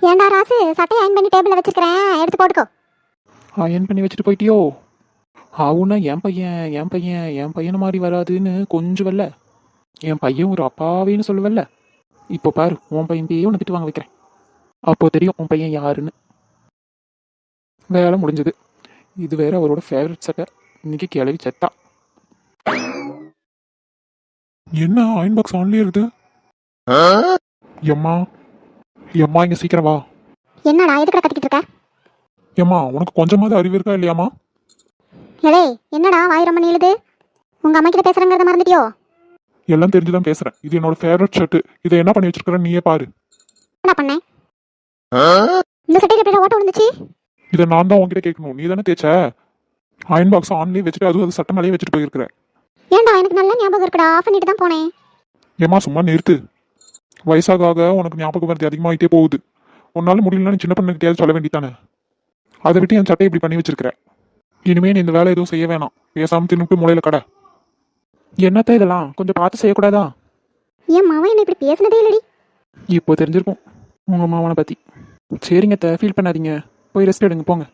ஏண்டா ராசு, சட்டையை அயன் பண்ணி டேபிளில் வச்சிருக்கிறேன், எடுத்து போட்டுக்கோ. அயன் பண்ணி வச்சுட்டு போயிட்டியோ? ஆவுன்னா என் பையனை மாதிரி வராதுன்னு கொஞ்சம் வரல. என் பையன் ஒரு அப்பாவின்னு சொல்லுவல்ல. இப்போ பாரு, உன் பையன் பேயே உன்னை திட்டு வாங்க வைக்கிறேன். அப்போ தெரியும் உன் பையன் யாருன்னு. வேலை முடிஞ்சது. இது வேற அவரோட ஃபேவரட் சட்டை. இன்னைக்கு கிளவி செத்தா. என்ன அயன் பாக்ஸ் ஆன்லயே இருக்குது? எம்மா எம்மா, இங்க சீக்கிரம் வா. என்னடா எதுக்கு கத்திக்கிட்டு இருக்க? எம்மா, உனக்கு கொஞ்சமாவது அறிவு இருக்கா இல்லையாம்மா? ஏலே, என்னடா வாய் ரொம்ப நீளுது? உங்க அம்மா கிட்ட பேசுறங்கிறத மறந்துட்டியோ? எல்லாம் தெரிஞ்சுதான் பேசுறேன். இது என்னோட ஃபேவரட் ஷர்ட். இதை என்ன பண்ணி வச்சிருக்கிறேன் நீயே பாரு. என்ன பண்ணேன்? இந்த சட்டையில எப்படி ஓட்ட விழுந்துச்சு? இதை நான் தான் உன்கிட்ட கேட்கணும். நீ தானே தேய்ச்ச. அயன் பாக்ஸ் ஆன்லயே வச்சுட்டு அது சட்டை மேலேயே வச்சுட்டு போயிருக்கிற. ஏன்டா, எனக்கு நல்ல ஞாபகம் இருக்குடா, ஆஃப் பண்ணிட்டு தான் போனேன். ஏமா சும்மா நிறுத்து. வயசாக உனக்கு ஞாபகம் வருது அதிகமாகிட்டே போகுது. உன்னால முடியலன்னா நீ சின்ன பொண்ணுக்கிட்டயாவது சொல்ல வேண்டித்தானே. அதை விட்டு என் சட்டை இப்படி பண்ணி வச்சிருக்கிற. இனிமே நீ இந்த வேலை எதுவும் செய்ய வேணாம். பேசாம தின்னுட்டு மூலையில கடை. என்னத்த இதெல்லாம் கொஞ்சம் பார்த்து செய்யக்கூடாதா? என் மாவன் என்ன இப்படி பேசுனதே இல்லடி. இப்போ தெரிஞ்சிருக்கும் உங்க மாவனை பத்தி. சரிங்க, ஃபீல் பண்ணாதீங்க. போய் ரெஸ்ட் எடுங்க, போங்க.